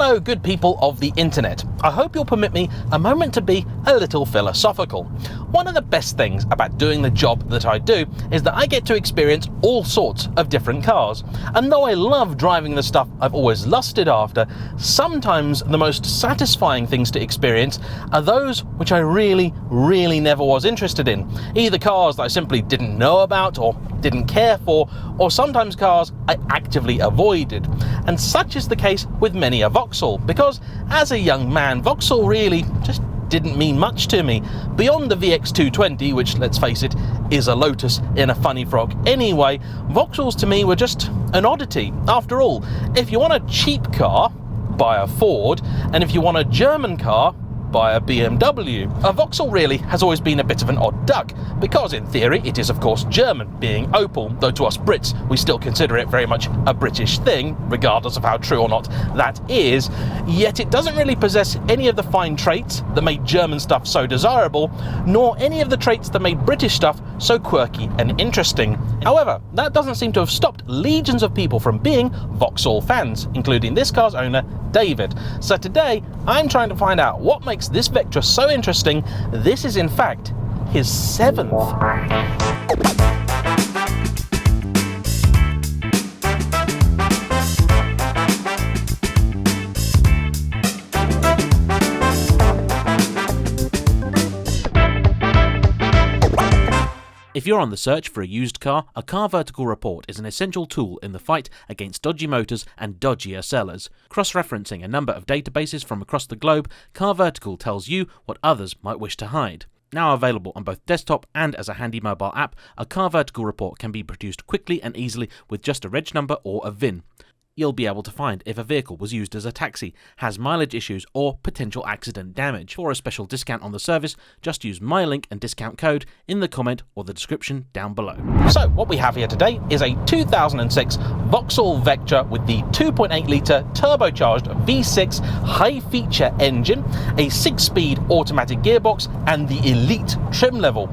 Hello, good people of the internet. I hope you'll permit me a moment to be a little philosophical. One of the best things about doing the job that I do is that I get to experience all sorts of different cars. And though I love driving the stuff I've always lusted after, sometimes the most satisfying things to experience are those which I really never was interested in. Either cars that I simply didn't know about or didn't care for, or sometimes cars I actively avoided. And such is the case with many a Vauxhall, because as a young man, Vauxhall really just didn't mean much to me. Beyond the VX220, which, let's face it, is a Lotus in a funny frock anyway, Vauxhalls to me were just an oddity. After all, if you want a cheap car, buy a Ford, and if you want a German car, buy a BMW. A Vauxhall really has always been a bit of an odd duck, because in theory it is of course German, being Opel, though to us Brits we still consider it very much a British thing, regardless of how true or not that is, yet it doesn't really possess any of the fine traits that made German stuff so desirable, nor any of the traits that made British stuff so quirky and interesting. However, that doesn't seem to have stopped legions of people from being Vauxhall fans, including this car's owner, David. So today, I'm trying to find out what makes this Vectra so interesting. This is in fact his 7th. If you're on the search for a used car, a CarVertical report is an essential tool in the fight against dodgy motors and dodgier sellers. Cross-referencing a number of databases from across the globe, CarVertical tells you what others might wish to hide. Now available on both desktop and as a handy mobile app, a CarVertical report can be produced quickly and easily with just a reg number or a VIN. You'll be able to find if a vehicle was used as a taxi, has mileage issues or potential accident damage. For a special discount on the service, just use my link and discount code in the comment or the description down below. So what we have here today is a 2006 Vauxhall Vectra with the 2.8 litre turbocharged V6 high feature engine, a 6-speed automatic gearbox and the elite trim level.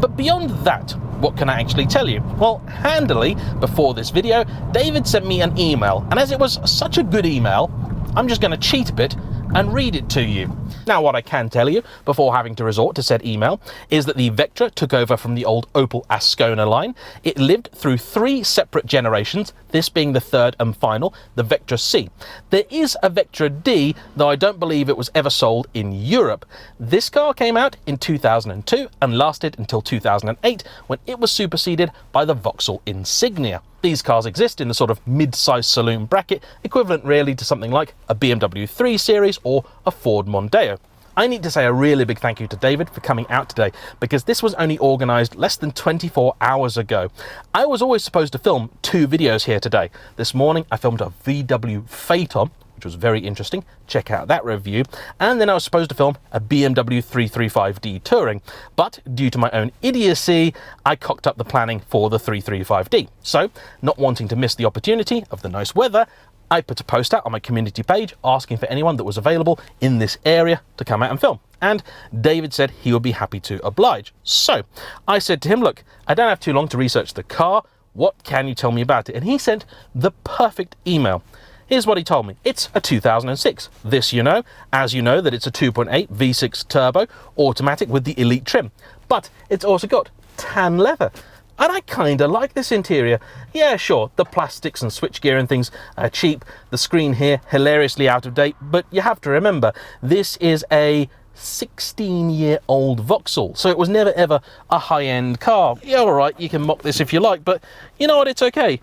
But beyond that, what can I actually tell you? Well, handily, before this video, David sent me an email, and as it was such a good email, I'm just going to cheat a bit and read it to you. Now, what I can tell you, before having to resort to said email, is that the Vectra took over from the old Opel Ascona line. It lived through 3 separate generations, this being the 3rd and final, the Vectra C. There is a Vectra D, though I don't believe it was ever sold in Europe. This car came out in 2002 and lasted until 2008, when it was superseded by the Vauxhall Insignia. These cars exist in the sort of mid-size saloon bracket, equivalent really to something like a BMW 3 Series or a Ford Mondeo. I need to say a really big thank you to David for coming out today, because this was only organised less than 24 hours ago. I was always supposed to film 2 videos here today. This morning I filmed a VW Phaeton, which was very interesting. Check out that review. And then I was supposed to film a BMW 335D Touring, but due to my own idiocy, I cocked up the planning for the 335D. So, not wanting to miss the opportunity of the nice weather, I put a post out on my community page asking for anyone that was available in this area to come out and film. And David said he would be happy to oblige. So, I said to him, look, I don't have too long to research the car. What can you tell me about it? And he sent the perfect email. Here's what he told me. It's a 2006. This you know, as you know that it's a 2.8 V6 Turbo automatic with the elite trim. But it's also got tan leather. And I kinda like this interior. Yeah, sure, the plastics and switchgear and things are cheap. The screen here, hilariously out of date. But you have to remember, this is a 16-year-old Vauxhall, so it was never ever a high-end car. Yeah, alright, you can mock this if you like, but you know what, it's okay.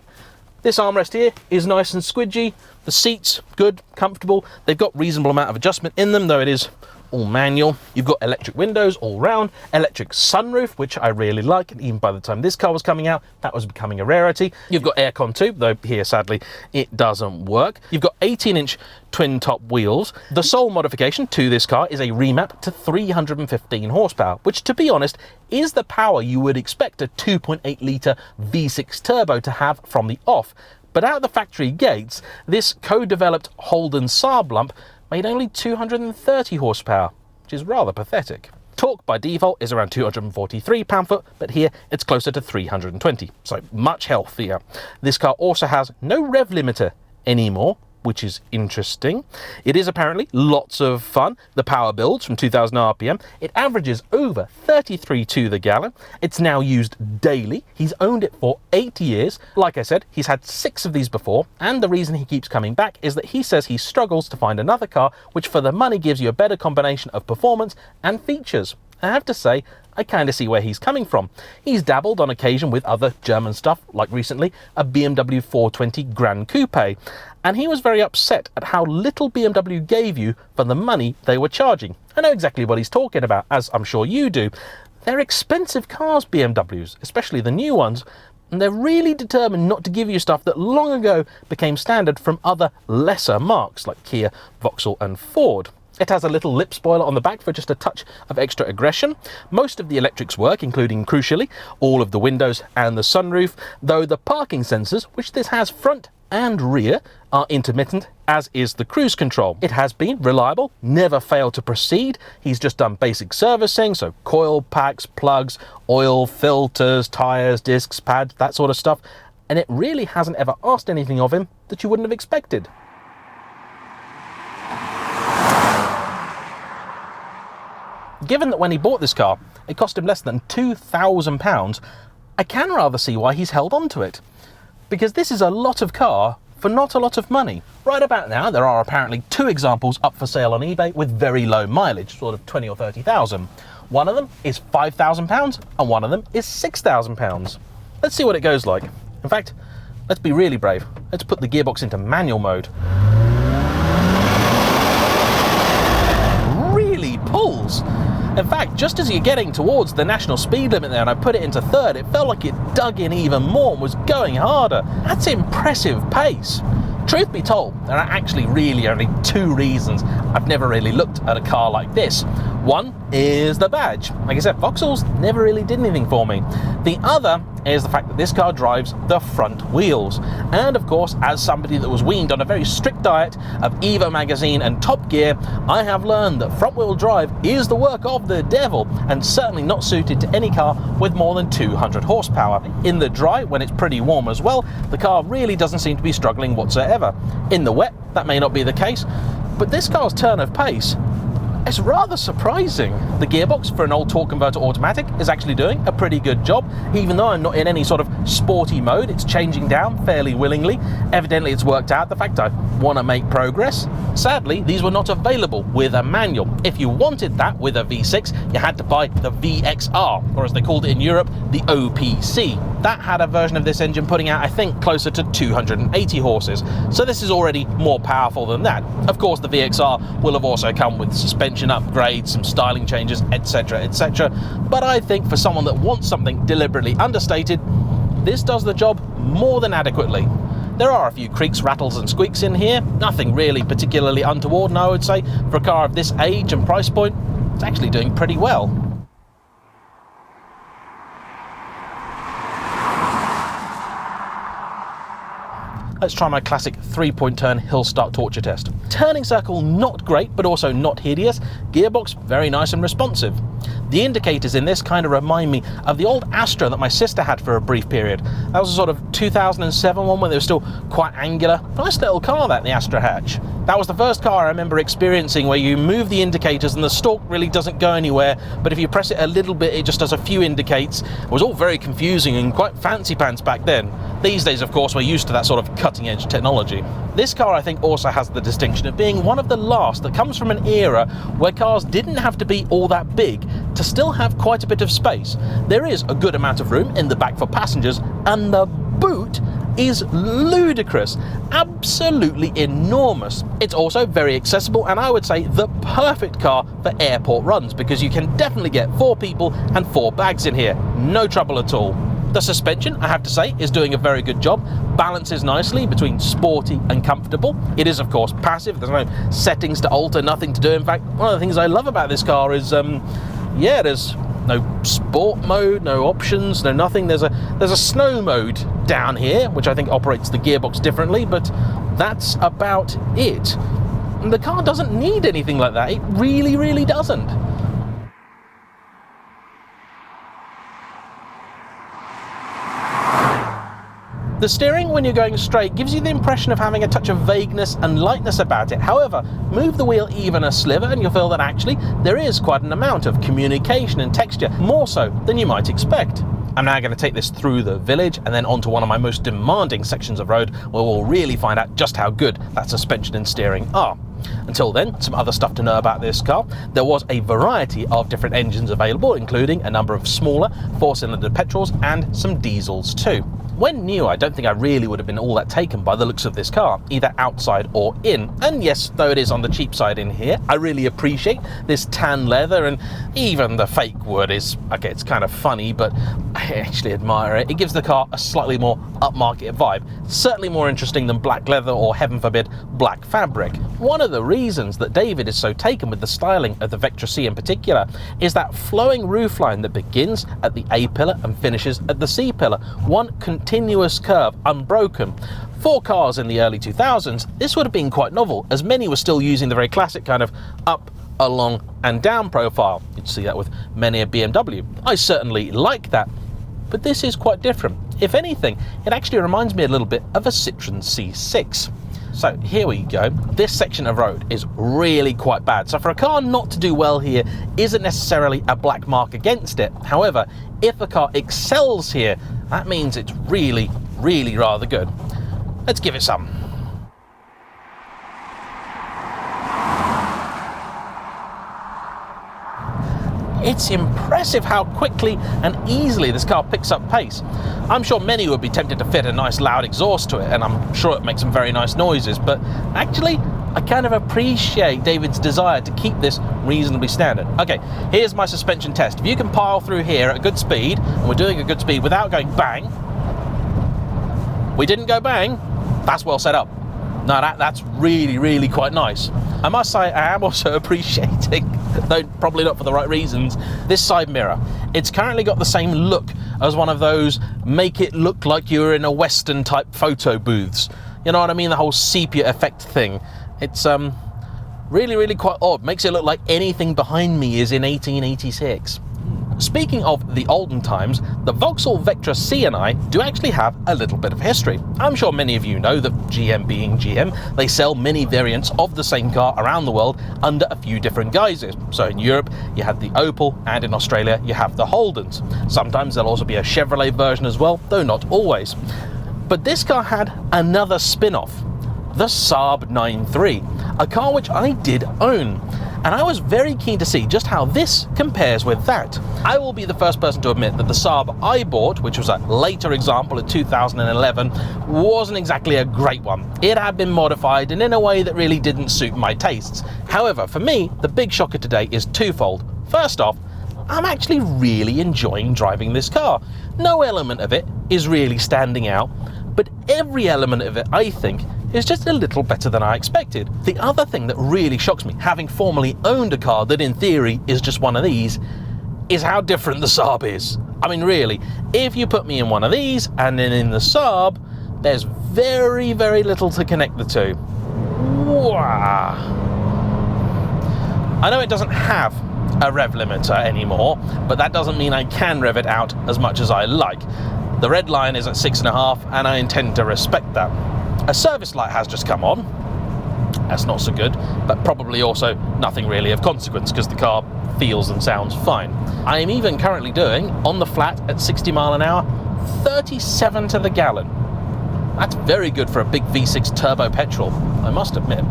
This armrest here is nice and squidgy. The seats, good, comfortable. They've got reasonable amount of adjustment in them, though it is all manual. You've got electric windows all round, electric sunroof, which I really like, and even by the time this car was coming out, that was becoming a rarity. You've got aircon too, though here sadly it doesn't work. You've got 18-inch twin top wheels. The sole modification to this car is a remap to 315 horsepower, which to be honest is the power you would expect a 2.8 litre V6 turbo to have from the off. But out the factory gates, this co-developed Holden Saab lump made only 230 horsepower, which is rather pathetic. Torque by default is around 243 pound-foot, but here it's closer to 320, so much healthier. This car also has no rev limiter anymore, which is interesting. It is apparently lots of fun. The power builds from 2000 RPM. It averages over 33 to the gallon. It's now used daily. He's owned it for 8 years. Like I said, he's had 6 of these before, and the reason he keeps coming back is that he says he struggles to find another car which for the money gives you a better combination of performance and features. I have to say, I kind of see where he's coming from. He's dabbled on occasion with other German stuff, like recently a BMW 420 Gran Coupe, and he was very upset at how little BMW gave you for the money they were charging. I know exactly what he's talking about, as I'm sure you do. They're expensive cars, BMWs, especially the new ones, and they're really determined not to give you stuff that long ago became standard from other lesser marques like Kia, Vauxhall and Ford. It has a little lip spoiler on the back for just a touch of extra aggression. Most of the electrics work, including, crucially, all of the windows and the sunroof, though the parking sensors, which this has front and rear, are intermittent, as is the cruise control. It has been reliable, never failed to proceed. He's just done basic servicing, so coil packs, plugs, oil, filters, tyres, discs, pads, that sort of stuff, and it really hasn't ever asked anything of him that you wouldn't have expected. Given that when he bought this car, it cost him less than £2,000, I can rather see why he's held on to it. Because this is a lot of car for not a lot of money. Right about now, there are apparently 2 examples up for sale on eBay with very low mileage, sort of 20 or 30,000. One of them is £5,000 and one of them is £6,000. Let's see what it goes like. In fact, let's be really brave. Let's put the gearbox into manual mode. Really pulls. In fact, just as you're getting towards the national speed limit there and I put it into third, it felt like it dug in even more and was going harder. That's impressive pace. Truth be told, there are actually really only 2 reasons I've never really looked at a car like this. One is the badge. Like I said, Vauxhalls never really did anything for me. The other is the fact that this car drives the front wheels. And of course, as somebody that was weaned on a very strict diet of Evo magazine and Top Gear, I have learned that front wheel drive is the work of the devil and certainly not suited to any car with more than 200 horsepower. In the dry, when it's pretty warm as well, the car really doesn't seem to be struggling whatsoever. In the wet, that may not be the case, but this car's turn of pace, it's rather surprising. The gearbox for an old torque converter automatic is actually doing a pretty good job. Even though I'm not in any sort of sporty mode, it's changing down fairly willingly. Evidently it's worked out the fact I want to make progress. Sadly, these were not available with a manual. If you wanted that with a V6, you had to buy the VXR, or as they called it in Europe, the OPC. That had a version of this engine putting out, I think, closer to 280 horses. So this is already more powerful than that. Of course, the VXR will have also come with suspension upgrades, some styling changes, etc, etc. But I think for someone that wants something deliberately understated, this does the job more than adequately. There are a few creaks, rattles and squeaks in here, nothing really particularly untoward, and I would say for a car of this age and price point, it's actually doing pretty well. Let's try my classic 3-point turn hill start torture test. Turning circle not great, but also not hideous. Gearbox very nice and responsive. The indicators in this kind of remind me of the old Astra that my sister had for a brief period. That was a sort of 2007 one where they were still quite angular. Nice little car, that, the Astra hatch. That was the first car I remember experiencing where you move the indicators and the stalk really doesn't go anywhere, but if you press it a little bit, it just does a few indicates. It was all very confusing and quite fancy pants back then. These days, of course, we're used to that sort of cutting edge technology. This car, I think, also has the distinction of being one of the last that comes from an era where cars didn't have to be all that big to still have quite a bit of space. There is a good amount of room in the back for passengers, and the boot is ludicrous, absolutely enormous. It's also very accessible, and I would say the perfect car for airport runs, because you can definitely get 4 people and 4 bags in here, no trouble at all. The suspension, I have to say, is doing a very good job, balances nicely between sporty and comfortable. It is, of course, passive, there's no settings to alter, nothing to do. In fact, one of the things I love about this car is, there's no sport mode, no options, no nothing. There's a snow mode down here, which I think operates the gearbox differently, but that's about it. And the car doesn't need anything like that. It really, really doesn't. The steering, when you're going straight, gives you the impression of having a touch of vagueness and lightness about it. However, move the wheel even a sliver and you'll feel that actually there is quite an amount of communication and texture, more so than you might expect. I'm now going to take this through the village and then onto one of my most demanding sections of road where we'll really find out just how good that suspension and steering are. Until then, some other stuff to know about this car. There was a variety of different engines available, including a number of smaller 4-cylinder petrols and some diesels too. When new, I don't think I really would have been all that taken by the looks of this car, either outside or in. And yes, though it is on the cheap side in here, I really appreciate this tan leather, and even the fake wood is, okay, it's kind of funny, but I actually admire it. It gives the car a slightly more upmarket vibe. Certainly more interesting than black leather or, heaven forbid, black fabric. One of the reasons that David is so taken with the styling of the Vectra C in particular is that flowing roofline that begins at the A pillar and finishes at the C pillar. One continuous curve, unbroken. For cars in the early 2000s, this would have been quite novel, as many were still using the very classic kind of up, along and down profile. You'd see that with many a BMW. I certainly like that, but this is quite different. If anything, it actually reminds me a little bit of a Citroen C6. So here we go. This section of road is really quite bad. So for a car not to do well here isn't necessarily a black mark against it. However, if a car excels here, that means it's really, really rather good. Let's give it some. It's impressive how quickly and easily this car picks up pace. I'm sure many would be tempted to fit a nice loud exhaust to it, and I'm sure it makes some very nice noises, but actually I kind of appreciate David's desire to keep this reasonably standard. Okay, here's my suspension test. If you can pile through here at a good speed, and we're doing a good speed without going bang. We didn't go bang. That's well set up. No, that's really, really quite nice. I must say, I am also appreciating, though probably not for the right reasons, this side mirror. It's currently got the same look as one of those make it look like you're in a Western type photo booths. You know what I mean? The whole sepia effect thing. It's really, really quite odd. Makes it look like anything behind me is in 1886. Speaking of the olden times, the Vauxhall Vectra C and I do actually have a little bit of history. I'm sure many of you know that GM being GM, they sell many variants of the same car around the world under a few different guises. So in Europe, you have the Opel, and in Australia, you have the Holdens. Sometimes there'll also be a Chevrolet version as well, though not always. But this car had another spin-off, the Saab 9.3, a car which I did own. And I was very keen to see just how this compares with that. I will be the first person to admit that the Saab I bought, which was a later example in 2011, wasn't exactly a great one. It had been modified and in a way that really didn't suit my tastes. However, for me, the big shocker today is twofold. First off, I'm actually really enjoying driving this car. No element of it is really standing out, but every element of it, I think, is just a little better than I expected. The other thing that really shocks me, having formerly owned a car that in theory is just one of these, is how different the Saab is. I mean, really, if you put me in one of these and then in the Saab, there's very, very little to connect the two. Wow. I know it doesn't have a rev limiter anymore, but that doesn't mean I can rev it out as much as I like. The red line is at 6.5, and I intend to respect that. A service light has just come on. That's not so good, but probably also nothing really of consequence because the car feels and sounds fine. I am even currently doing, on the flat at 60 mile an hour, 37 to the gallon. That's very good for a big V6 turbo petrol, I must admit.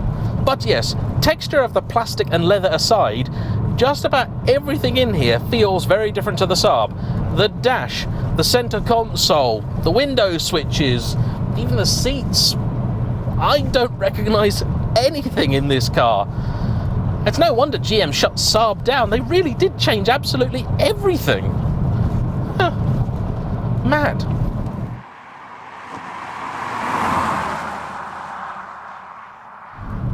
But yes, texture of the plastic and leather aside, just about everything in here feels very different to the Saab. The dash, the center console, the window switches, even the seats. I don't recognise anything in this car. It's no wonder GM shut Saab down. They really did change absolutely everything. Huh. Mad.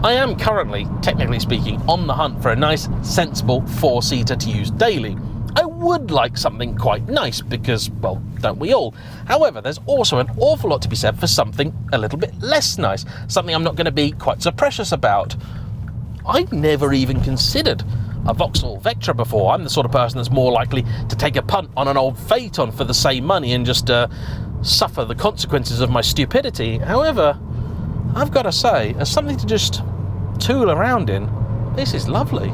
I am currently, technically speaking, on the hunt for a nice, sensible four-seater to use daily. I would like something quite nice because, well, don't we all? However, there's also an awful lot to be said for something a little bit less nice, something I'm not going to be quite so precious about. I've never even considered a Vauxhall Vectra before. I'm the sort of person that's more likely to take a punt on an old Phaeton for the same money and just suffer the consequences of my stupidity. However, I've got to say, as something to just tool around in, this is lovely.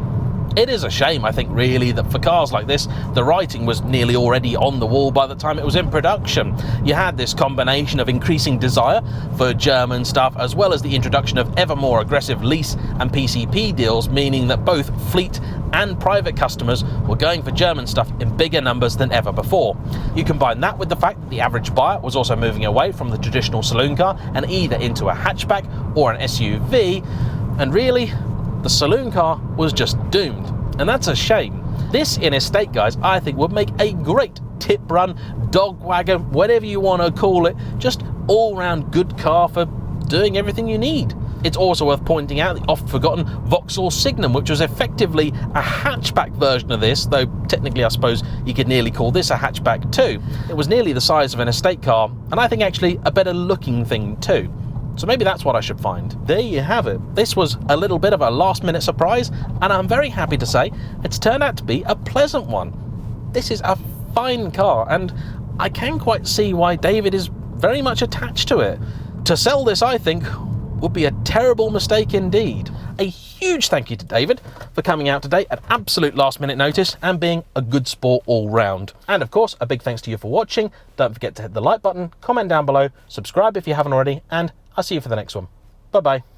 It is a shame, I think, really, that for cars like this, the writing was nearly already on the wall by the time it was in production. You had this combination of increasing desire for German stuff, as well as the introduction of ever more aggressive lease and PCP deals, meaning that both fleet and private customers were going for German stuff in bigger numbers than ever before. You combine that with the fact that the average buyer was also moving away from the traditional saloon car and either into a hatchback or an SUV, and really, the saloon car was just doomed, and that's a shame. This in estate, guys, I think would make a great tip run, dog wagon, whatever you want to call it, just all-round good car for doing everything you need. It's also worth pointing out the oft-forgotten Vauxhall Signum, which was effectively a hatchback version of this, though technically I suppose you could nearly call this a hatchback too. It was nearly the size of an estate car, and I think actually a better looking thing too. So maybe that's what I should find. There you have it. This was a little bit of a last-minute surprise, and I'm very happy to say it's turned out to be a pleasant one. This is a fine car, and I can quite see why David is very much attached to it. To sell this, I think, would be a terrible mistake indeed. A huge thank you to David for coming out today at absolute last-minute notice and being a good sport all round. And of course, a big thanks to you for watching. Don't forget to hit the like button, comment down below, subscribe if you haven't already, and I'll see you for the next one. Bye-bye.